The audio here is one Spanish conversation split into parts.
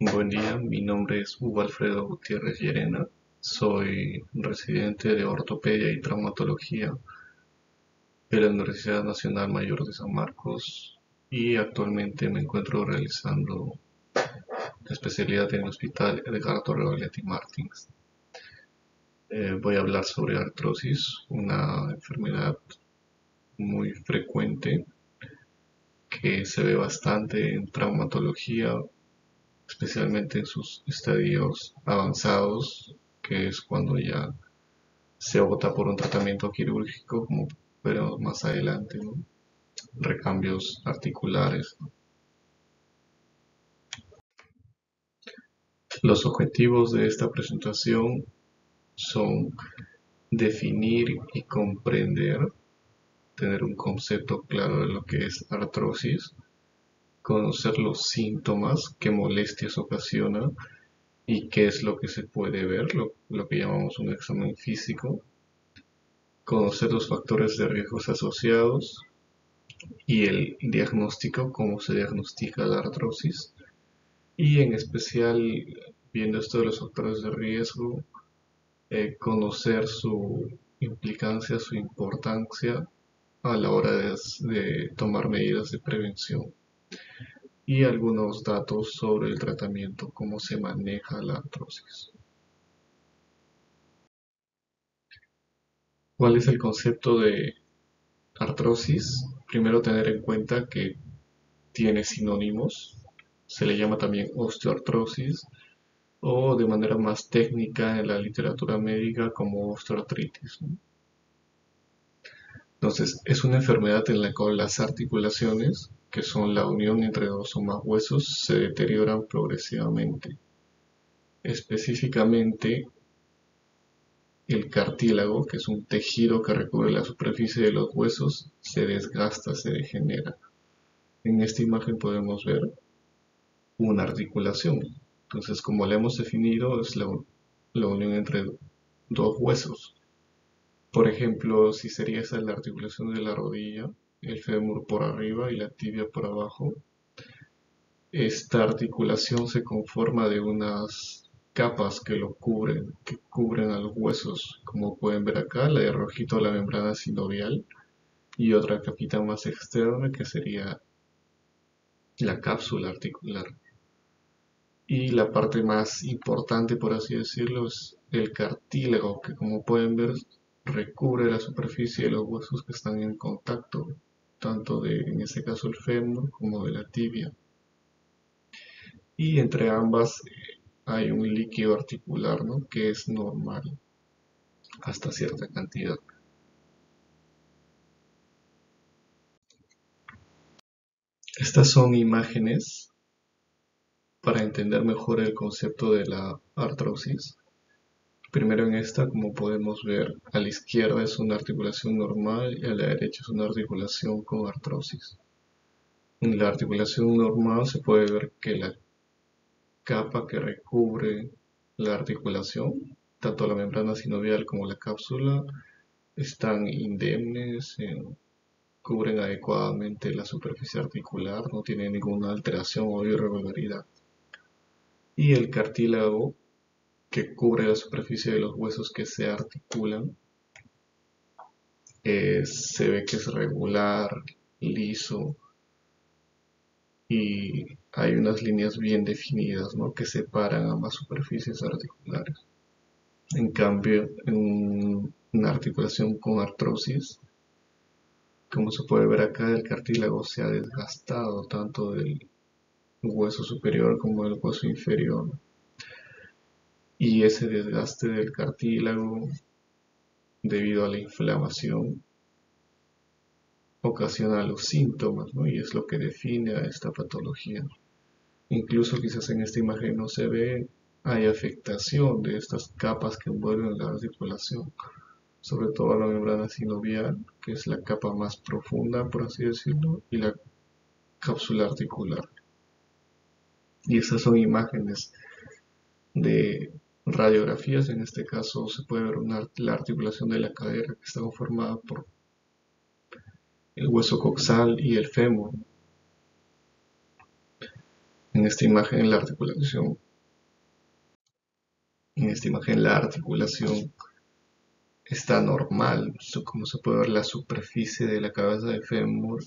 Buen día, mi nombre es Hugo Alfredo Gutiérrez Llerena. Soy residente de Ortopedia y Traumatología de la Universidad Nacional Mayor de San Marcos y actualmente me encuentro realizando la especialidad en el Hospital Edgardo Regoletti Martins. Voy a hablar sobre artrosis, una enfermedad muy frecuente que se ve bastante en traumatología, especialmente en sus estadios avanzados, que es cuando ya se opta por un tratamiento quirúrgico, como veremos más adelante, ¿no? Recambios articulares, ¿no? Los objetivos de esta presentación son definir y comprender, tener un concepto claro de lo que es artrosis, conocer los síntomas, qué molestias ocasiona y qué es lo que se puede ver, lo que llamamos un examen físico, conocer los factores de riesgos asociados y el diagnóstico, cómo se diagnostica la artrosis, y en especial, viendo esto de los factores de riesgo, conocer su implicancia, su importancia a la hora de tomar medidas de prevención y algunos datos sobre el tratamiento, cómo se maneja la artrosis. ¿Cuál es el concepto de artrosis? Primero tener en cuenta que tiene sinónimos, se le llama también osteoartrosis o de manera más técnica en la literatura médica como osteoartritis, ¿no? Entonces, es una enfermedad en la cual las articulaciones, que son la unión entre dos o más huesos, se deterioran progresivamente. Específicamente, el cartílago, que es un tejido que recubre la superficie de los huesos, se desgasta, se degenera. En esta imagen podemos ver una articulación. Entonces, como la hemos definido, es la unión entre dos huesos. Por ejemplo, si sería esa la articulación de la rodilla, el fémur por arriba y la tibia por abajo, esta articulación se conforma de unas capas que cubren a los huesos, como pueden ver acá, la de rojito la membrana sinovial y otra capita más externa que sería la cápsula articular. Y la parte más importante, por así decirlo, es el cartílago, que como pueden ver recubre la superficie de los huesos que están en contacto, tanto de, en este caso, el fémur como de la tibia. Y entre ambas hay un líquido articular, ¿no?, que es normal hasta cierta cantidad. Estas son imágenes para entender mejor el concepto de la artrosis. Primero en esta, como podemos ver, a la izquierda es una articulación normal y a la derecha es una articulación con artrosis. En la articulación normal se puede ver que la capa que recubre la articulación, tanto la membrana sinovial como la cápsula, están indemnes, cubren adecuadamente la superficie articular, no tienen ninguna alteración o irregularidad. Y el cartílago que cubre la superficie de los huesos que se articulan, se ve que es regular, liso y hay unas líneas bien definidas, ¿no?, que separan ambas superficies articulares. En cambio, en una articulación con artrosis, como se puede ver acá, el cartílago se ha desgastado tanto del hueso superior como del hueso inferior. Y ese desgaste del cartílago, debido a la inflamación, ocasiona los síntomas, ¿no?, y es lo que define a esta patología. Incluso quizás en esta imagen no se ve, hay afectación de estas capas que envuelven la articulación, sobre todo la membrana sinovial, que es la capa más profunda, por así decirlo, y la cápsula articular. Y estas son imágenes de radiografías. En este caso se puede ver la articulación de la cadera, que está conformada por el hueso coxal y el fémur. En esta imagen la articulación está normal, como se puede ver la superficie de la cabeza del fémur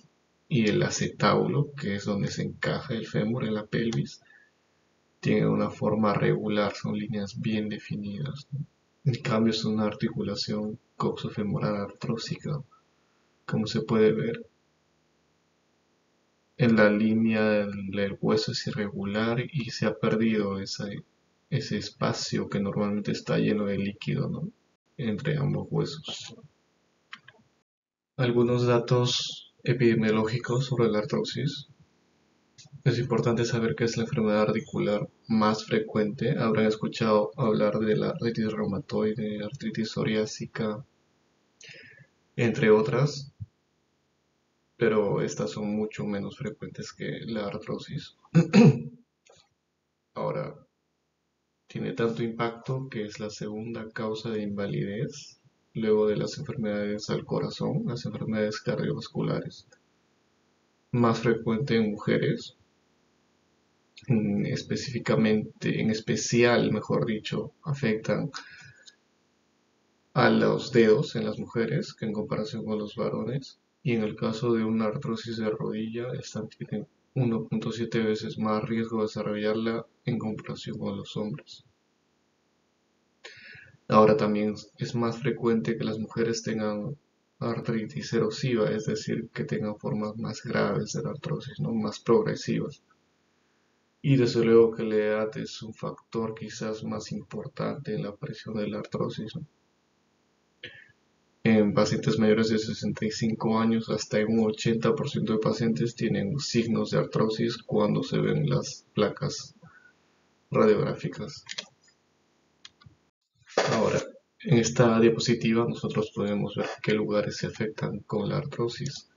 y el acetábulo, que es donde se encaja el fémur en la pelvis, tiene una forma regular, son líneas bien definidas, ¿no? En cambio es una articulación coxofemoral artrósica, como se puede ver en la línea del hueso es irregular y se ha perdido ese espacio que normalmente está lleno de líquido, ¿no? Entre ambos huesos. Algunos datos epidemiológicos sobre la artrosis. Es importante saber que es la enfermedad articular más frecuente. Habrán escuchado hablar de la artritis reumatoide, artritis psoriásica, entre otras, pero estas son mucho menos frecuentes que la artrosis. Ahora, tiene tanto impacto que es la segunda causa de invalidez luego de las enfermedades al corazón, las enfermedades cardiovasculares. Más frecuente en mujeres, específicamente, en especial, mejor dicho, afectan a los dedos en las mujeres que en comparación con los varones. Y en el caso de una artrosis de rodilla, esta tiene 1.7 veces más riesgo de desarrollarla en comparación con los hombres. Ahora también es más frecuente que las mujeres tengan artritis erosiva, es decir, que tengan formas más graves de la artrosis, ¿no? Más progresivas. Y desde luego que la edad es un factor quizás más importante en la aparición de la artrosis, ¿no? En pacientes mayores de 65 años, hasta en un 80% de pacientes tienen signos de artrosis cuando se ven las placas radiográficas. Ahora, en esta diapositiva nosotros podemos ver qué lugares se afectan con la artrosis.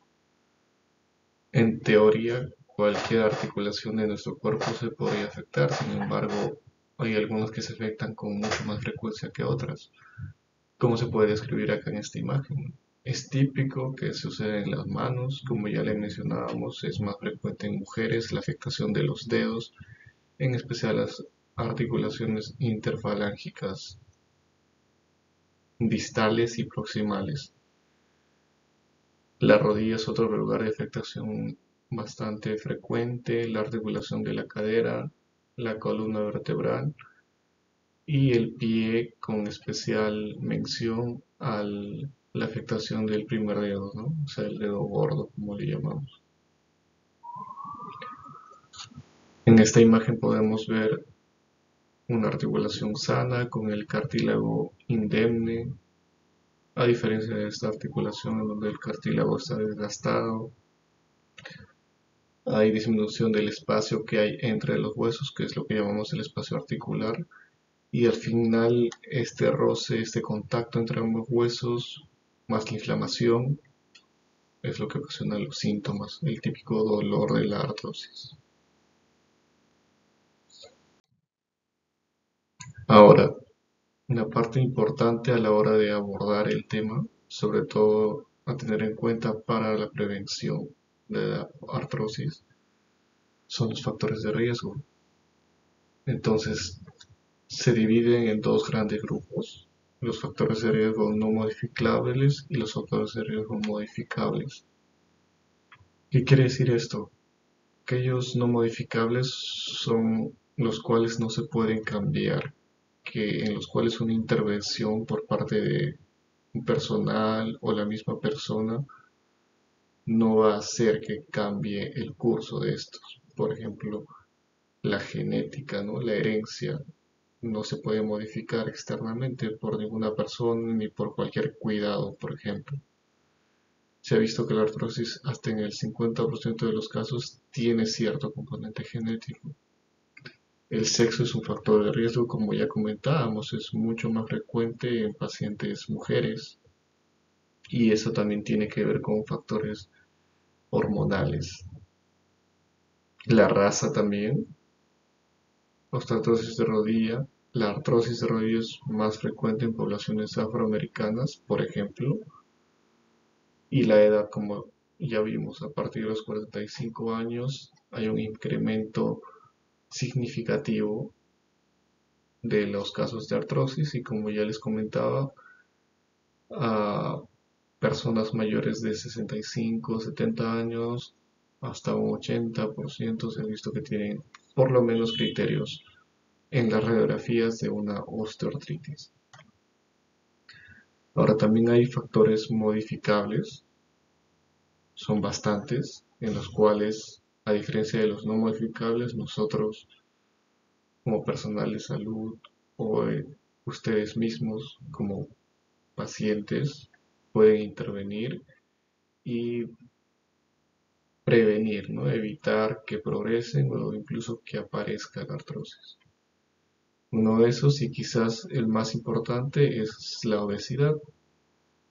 En teoría, cualquier articulación de nuestro cuerpo se podría afectar, sin embargo, hay algunas que se afectan con mucha más frecuencia que otras. ¿Cómo se puede describir acá en esta imagen? Es típico que suceda en las manos, como ya le mencionábamos, es más frecuente en mujeres la afectación de los dedos, en especial las articulaciones interfalángicas distales y proximales. La rodilla es otro lugar de afectación bastante frecuente, la articulación de la cadera, la columna vertebral y el pie con especial mención a la afectación del primer dedo, ¿no? O sea, el dedo gordo, como le llamamos. En esta imagen podemos ver una articulación sana con el cartílago indemne, a diferencia de esta articulación en donde el cartílago está desgastado. Hay disminución del espacio que hay entre los huesos, que es lo que llamamos el espacio articular, y al final este roce, este contacto entre ambos huesos, más la inflamación, es lo que ocasiona los síntomas, el típico dolor de la artrosis. Ahora, una parte importante a la hora de abordar el tema, sobre todo a tener en cuenta para la prevención de la artrosis, son los factores de riesgo. Entonces, se dividen en dos grandes grupos, los factores de riesgo no modificables y los factores de riesgo modificables. ¿Qué quiere decir esto? Aquellos no modificables son los cuales no se pueden cambiar, en los cuales una intervención por parte de un personal o la misma persona no va a hacer que cambie el curso de estos. Por ejemplo, la genética, ¿no? La herencia no se puede modificar externamente por ninguna persona ni por cualquier cuidado, por ejemplo. Se ha visto que la artrosis hasta en el 50% de los casos tiene cierto componente genético. El sexo es un factor de riesgo, como ya comentábamos, es mucho más frecuente en pacientes mujeres y eso también tiene que ver con factores hormonales. La raza también, osteoartrosis de rodilla. La artrosis de rodilla es más frecuente en poblaciones afroamericanas, por ejemplo, y la edad, como ya vimos, a partir de los 45 años hay un incremento significativo de los casos de artrosis y, como ya les comentaba, a personas mayores de 65, 70 años hasta un 80% se ha visto que tienen por lo menos criterios en las radiografías de una osteoartritis. Ahora, también hay factores modificables, son bastantes, en los cuales, a diferencia de los no modificables, nosotros como personal de salud o ustedes mismos como pacientes pueden intervenir y prevenir, ¿no? Evitar que progresen o incluso que aparezca la artrosis. Uno de esos, y quizás el más importante, es la obesidad.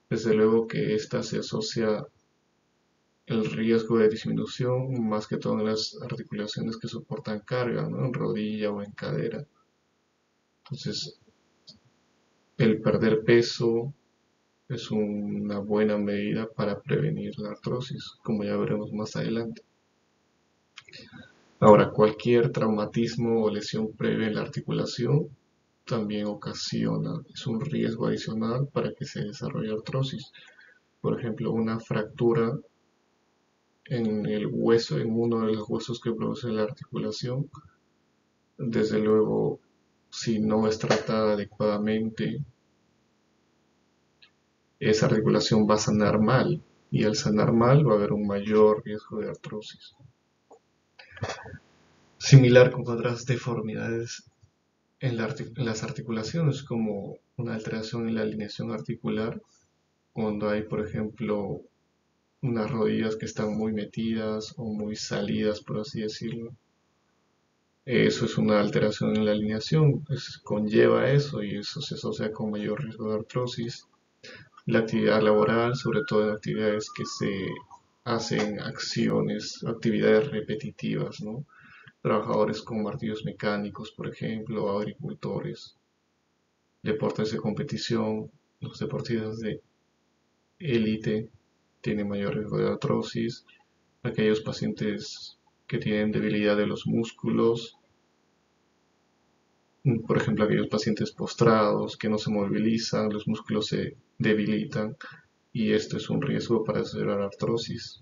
Desde luego que esta se asocia el riesgo de disminución más que todo en las articulaciones que soportan carga, ¿no? En rodilla o en cadera. Entonces, el perder peso es una buena medida para prevenir la artrosis, como ya veremos más adelante. Ahora, cualquier traumatismo o lesión previa en la articulación también ocasiona, es un riesgo adicional para que se desarrolle artrosis. Por ejemplo, una fractura en el hueso, en uno de los huesos que produce la articulación, desde luego, si no es tratada adecuadamente, esa articulación va a sanar mal, y al sanar mal va a haber un mayor riesgo de artrosis. Similar con otras deformidades en las articulaciones, como una alteración en la alineación articular, cuando hay, por ejemplo, unas rodillas que están muy metidas o muy salidas, por así decirlo. Eso es una alteración en la alineación, pues conlleva eso y eso se asocia con mayor riesgo de artrosis. La actividad laboral, sobre todo en actividades que se hacen acciones, actividades repetitivas, ¿no? Trabajadores con martillos mecánicos, por ejemplo, agricultores, deportes de competición, los deportistas de élite tienen mayor riesgo de artrosis, aquellos pacientes que tienen debilidad de los músculos, por ejemplo, aquellos pacientes postrados que no se movilizan, los músculos se debilitan y esto es un riesgo para desarrollar artrosis.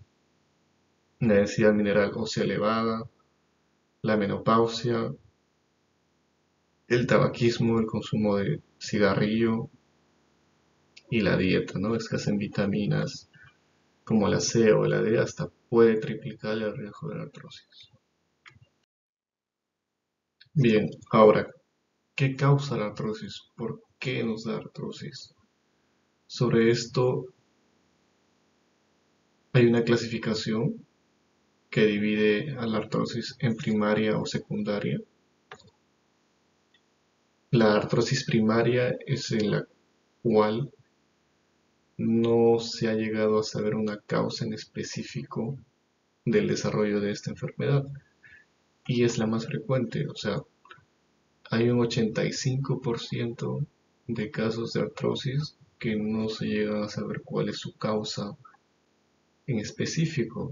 La densidad mineral ósea elevada, la menopausia, el tabaquismo, el consumo de cigarrillo y la dieta, ¿no? Escasez en vitaminas como la C o la D hasta puede triplicar el riesgo de artrosis. Bien, ahora, ¿qué causa la artrosis? ¿Por qué nos da artrosis? Sobre esto hay una clasificación que divide a la artrosis en primaria o secundaria. La artrosis primaria es en la cual no se ha llegado a saber una causa en específico del desarrollo de esta enfermedad y es la más frecuente, o sea, hay un 85% de casos de artrosis que no se llega a saber cuál es su causa en específico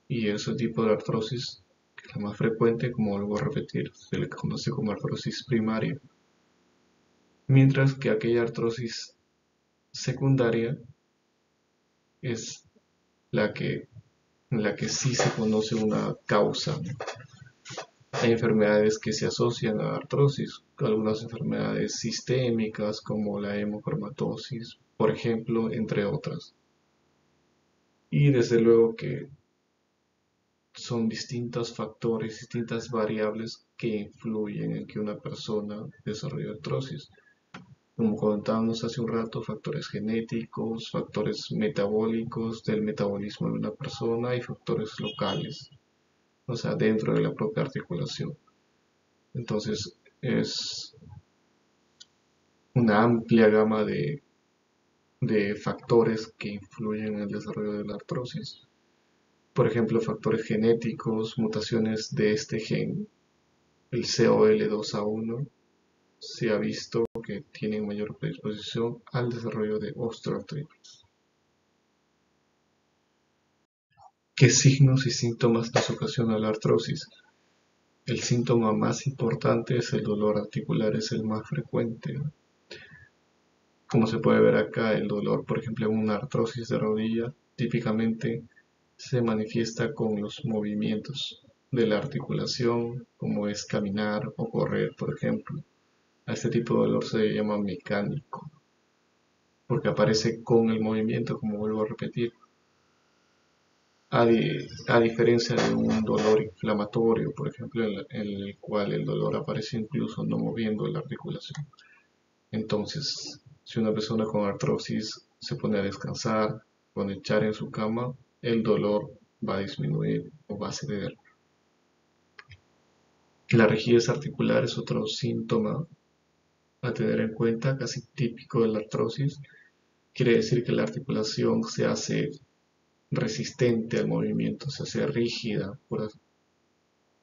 y ese tipo de artrosis, que es la más frecuente, como vuelvo a repetir, se le conoce como artrosis primaria, mientras que aquella artrosis secundaria es la que, en la que sí se conoce una causa. Hay enfermedades que se asocian a artrosis, algunas enfermedades sistémicas como la hemocromatosis, por ejemplo, entre otras. Y desde luego que son distintos factores, distintas variables que influyen en que una persona desarrolle artrosis. Como comentábamos hace un rato, factores genéticos, factores metabólicos del metabolismo de una persona y factores locales, o sea, dentro de la propia articulación. Entonces, es una amplia gama de factores que influyen en el desarrollo de la artrosis. Por ejemplo, factores genéticos, mutaciones de este gen, el COL2A1, se ha visto que tienen mayor predisposición al desarrollo de osteoartritis. ¿Qué signos y síntomas nos ocasiona la artrosis? El síntoma más importante es el dolor articular, es el más frecuente. Como se puede ver acá, el dolor, por ejemplo, en una artrosis de rodilla, típicamente se manifiesta con los movimientos de la articulación, como es caminar o correr, por ejemplo. A este tipo de dolor se le llama mecánico, porque aparece con el movimiento, como vuelvo a repetir, a diferencia de un dolor inflamatorio, por ejemplo, en el cual el dolor aparece incluso no moviendo la articulación. Entonces, si una persona con artrosis se pone a descansar, con echar en su cama, el dolor va a disminuir o va a ceder. La rigidez articular es otro síntoma a tener en cuenta, casi típico de la artrosis. Quiere decir que la articulación se hace resistente al movimiento, se hace rígida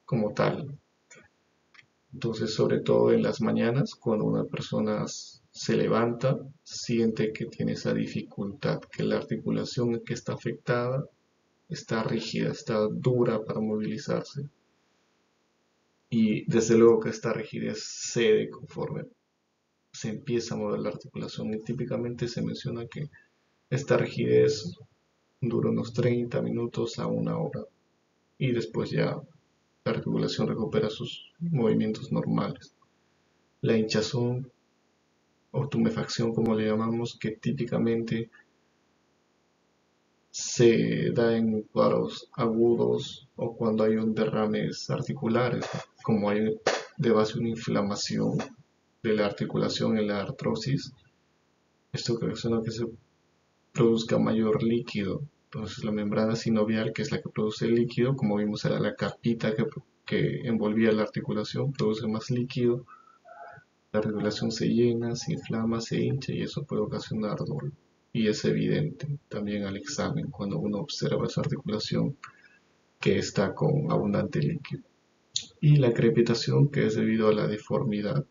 como tal. Entonces, sobre todo en las mañanas, cuando una persona se levanta, siente que tiene esa dificultad, que la articulación que está afectada está rígida, está dura para movilizarse. Y desde luego que esta rigidez cede conforme se empieza a mover la articulación. Y típicamente se menciona que esta rigidez dura unos 30 minutos a una hora. Y después ya la articulación recupera sus movimientos normales. La hinchazón o tumefacción, como le llamamos, que típicamente se da en cuadros agudos o cuando hay un derrames articulares, como hay de base una inflamación de la articulación en la artrosis. Esto ocasiona que se produzca mayor líquido. Entonces la membrana sinovial, que es la que produce el líquido, como vimos era la capita que envolvía la articulación, produce más líquido. La articulación se llena, se inflama, se hincha y eso puede ocasionar dolor. Y es evidente también al examen cuando uno observa esa articulación que está con abundante líquido. Y la crepitación, que es debido a la deformidad.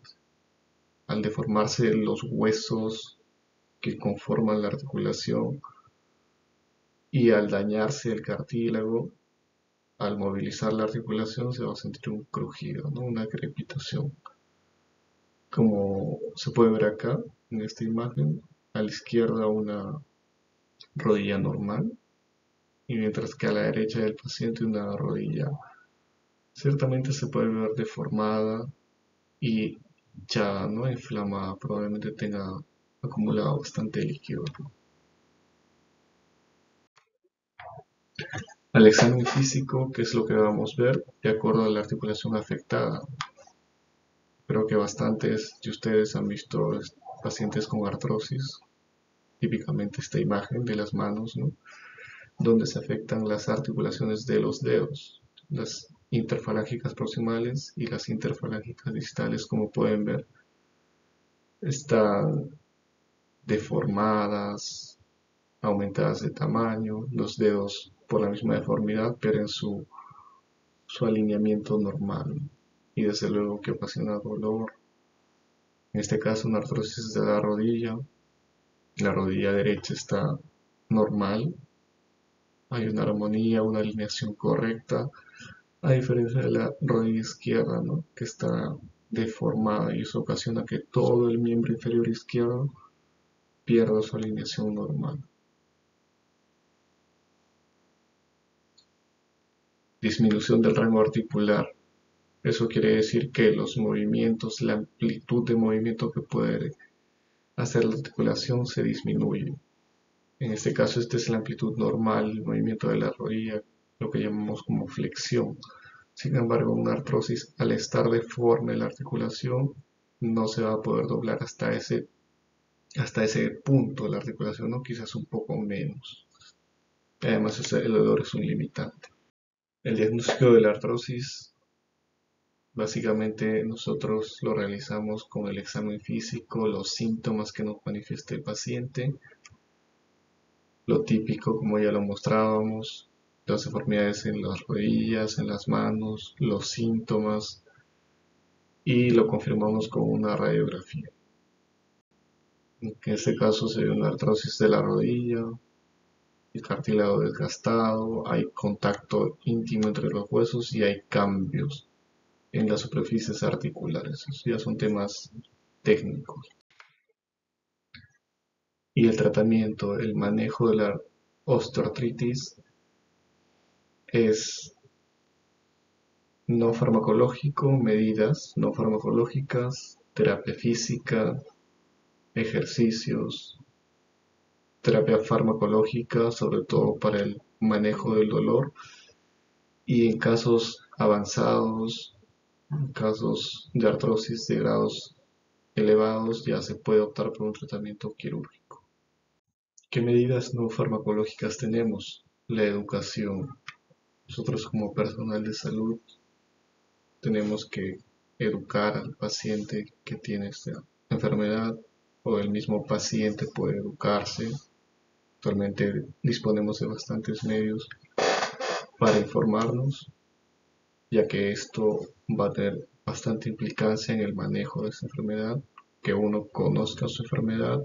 Al deformarse los huesos que conforman la articulación y al dañarse el cartílago, al movilizar la articulación se va a sentir un crujido, ¿no? Una crepitación. Como se puede ver acá en esta imagen, a la izquierda una rodilla normal y mientras que a la derecha del paciente una rodilla ciertamente se puede ver deformada y ya no inflamada, probablemente tenga acumulado bastante líquido. Al examen físico, ¿qué es lo que vamos a ver? De acuerdo a la articulación afectada. Creo que bastantes de ustedes han visto pacientes con artrosis, típicamente esta imagen de las manos, ¿no? Donde se afectan las articulaciones de los dedos, las interfalángicas proximales y las interfalángicas distales, como pueden ver, están deformadas, aumentadas de tamaño, los dedos por la misma deformidad pierden su alineamiento normal y desde luego que ocasiona dolor. En este caso una artrosis de la rodilla derecha está normal, hay una armonía, una alineación correcta, a diferencia de la rodilla izquierda, ¿no? Que está deformada y eso ocasiona que todo el miembro inferior izquierdo pierda su alineación normal. Disminución del rango articular. Eso quiere decir que los movimientos, la amplitud de movimiento que puede hacer la articulación se disminuye. En este caso, esta es la amplitud normal, el movimiento de la rodilla, lo que llamamos como flexión. Sin embargo, una artrosis, al estar deforme la articulación, no se va a poder doblar hasta ese punto de la articulación, ¿no? Quizás un poco menos. Además, el dolor es un limitante. El diagnóstico de la artrosis, básicamente nosotros lo realizamos con el examen físico, los síntomas que nos manifiesta el paciente, lo típico como ya lo mostrábamos, las deformidades en las rodillas, en las manos, los síntomas y lo confirmamos con una radiografía. En este caso se ve una artrosis de la rodilla, el cartílago desgastado, hay contacto íntimo entre los huesos y hay cambios en las superficies articulares. Esos ya son temas técnicos. Y el tratamiento, el manejo de la osteoartritis es no farmacológico, medidas no farmacológicas, terapia física, ejercicios, terapia farmacológica, sobre todo para el manejo del dolor, y en casos avanzados, en casos de artrosis de grados elevados, ya se puede optar por un tratamiento quirúrgico. ¿Qué medidas no farmacológicas tenemos? La educación. Nosotros como personal de salud tenemos que educar al paciente que tiene esta enfermedad, o el mismo paciente puede educarse. Actualmente disponemos de bastantes medios para informarnos, ya que esto va a tener bastante implicancia en el manejo de esta enfermedad. Que uno conozca su enfermedad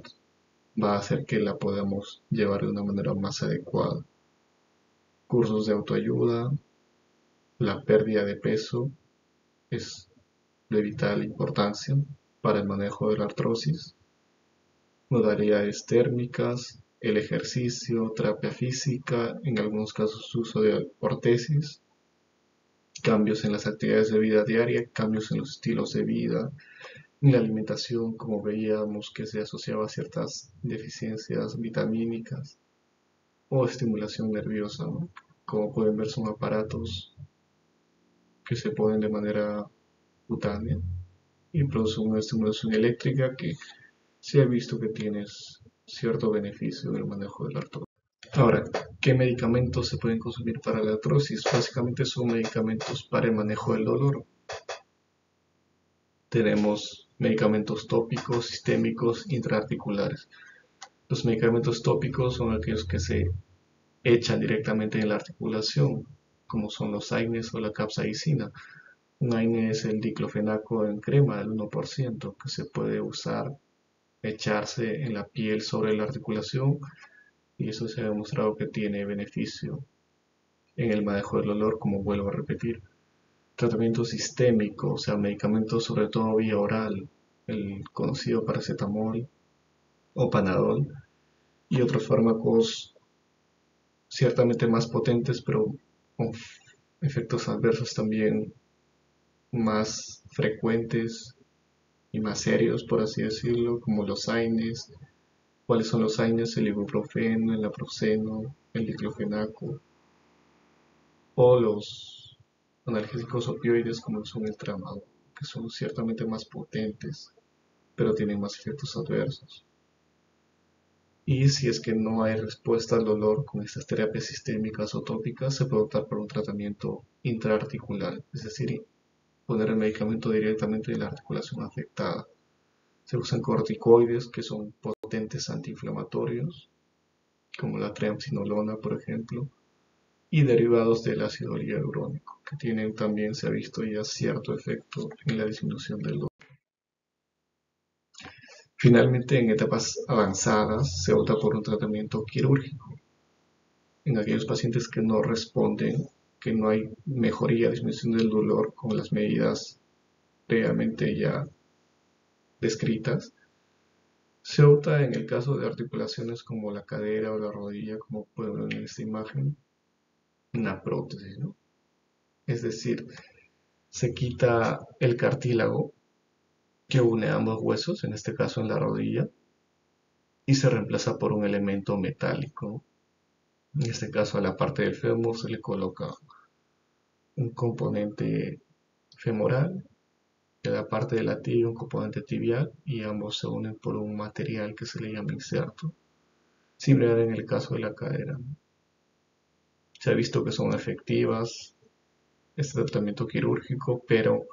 va a hacer que la podamos llevar de una manera más adecuada. Cursos de autoayuda, la pérdida de peso es de vital importancia para el manejo de la artrosis. Modalidades térmicas, el ejercicio, terapia física, en algunos casos uso de ortesis, cambios en las actividades de vida diaria, cambios en los estilos de vida, en la alimentación, como veíamos que se asociaba a ciertas deficiencias vitamínicas o estimulación nerviosa, ¿no? Como pueden ver, son aparatos que se ponen de manera cutánea y producen una estimulación eléctrica que se ha visto que tiene cierto beneficio en el manejo del artrosis. Ahora, ¿qué medicamentos se pueden consumir para la artrosis? Básicamente son medicamentos para el manejo del dolor. Tenemos medicamentos tópicos, sistémicos, intraarticulares. Los medicamentos tópicos son aquellos que se echan directamente en la articulación, como son los AINES o la capsaicina. Un AINE es el diclofenaco en crema del 1%, que se puede usar, echarse en la piel sobre la articulación, y eso se ha demostrado que tiene beneficio en el manejo del dolor, como vuelvo a repetir. Tratamiento sistémico, o sea, medicamentos sobre todo vía oral, el conocido paracetamol o panadol, y otros fármacos ciertamente más potentes, pero con efectos adversos también más frecuentes y más serios, por así decirlo, como los AINES. ¿Cuáles son los AINES? El ibuprofeno, el naproxeno, el diclofenaco, o los analgésicos opioides como son el tramadol, que son ciertamente más potentes, pero tienen más efectos adversos. Y si es que no hay respuesta al dolor con estas terapias sistémicas o tópicas, se puede optar por un tratamiento intraarticular, es decir, poner el medicamento directamente en la articulación afectada. Se usan corticoides, que son potentes antiinflamatorios, como la triamcinolona, por ejemplo, y derivados del ácido hialurónico, que tienen también, se ha visto ya, cierto efecto en la disminución del dolor. Finalmente, en etapas avanzadas, se opta por un tratamiento quirúrgico. En aquellos pacientes que no responden, que no hay mejoría, disminución del dolor con las medidas previamente ya descritas, se opta en el caso de articulaciones como la cadera o la rodilla, como pueden ver en esta imagen, una prótesis, ¿no? Es decir, se quita el cartílago que une ambos huesos, en este caso en la rodilla, y se reemplaza por un elemento metálico. En este caso a la parte del fémur se le coloca un componente femoral, y a la parte de la tibia un componente tibial, y ambos se unen por un material que se le llama inserto. Similar en el caso de la cadera. Se ha visto que son efectivas este tratamiento quirúrgico, pero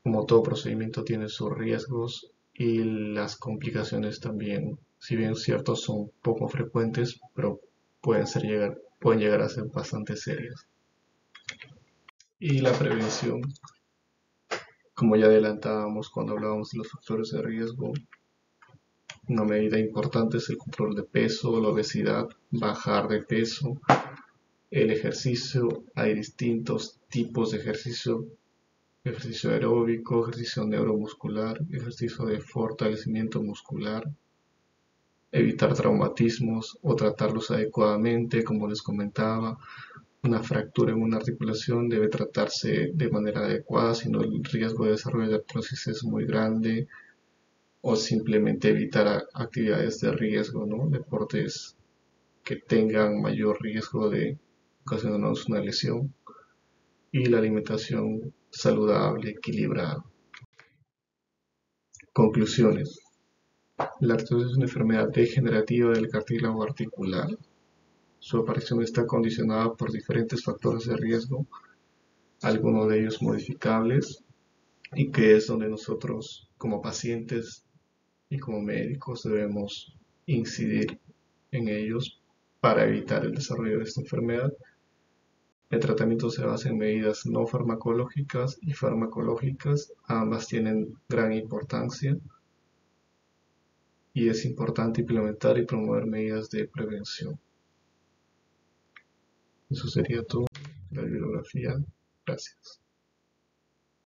como todo procedimiento tiene sus riesgos y las complicaciones también, si bien ciertos son poco frecuentes, pero pueden llegar a ser bastante serias. Y la prevención, como ya adelantábamos cuando hablábamos de los factores de riesgo, una medida importante es el control de peso, la obesidad, bajar de peso, el ejercicio. Hay distintos tipos de ejercicio ejercicio aeróbico, ejercicio neuromuscular, ejercicio de fortalecimiento muscular, evitar traumatismos o tratarlos adecuadamente, como les comentaba. Una fractura en una articulación debe tratarse de manera adecuada, si no el riesgo de desarrollo de artrosis es muy grande, o simplemente evitar actividades de riesgo, ¿no? Deportes que tengan mayor riesgo de ocasionarnos una lesión, y la alimentación saludable, equilibrada. Conclusiones. La artrosis es una enfermedad degenerativa del cartílago articular. Su aparición está condicionada por diferentes factores de riesgo, algunos de ellos modificables, y que es donde nosotros como pacientes y como médicos debemos incidir en ellos para evitar el desarrollo de esta enfermedad. El tratamiento se basa en medidas no farmacológicas y farmacológicas, ambas tienen gran importancia, y es importante implementar y promover medidas de prevención. Eso sería todo, la bibliografía. Gracias.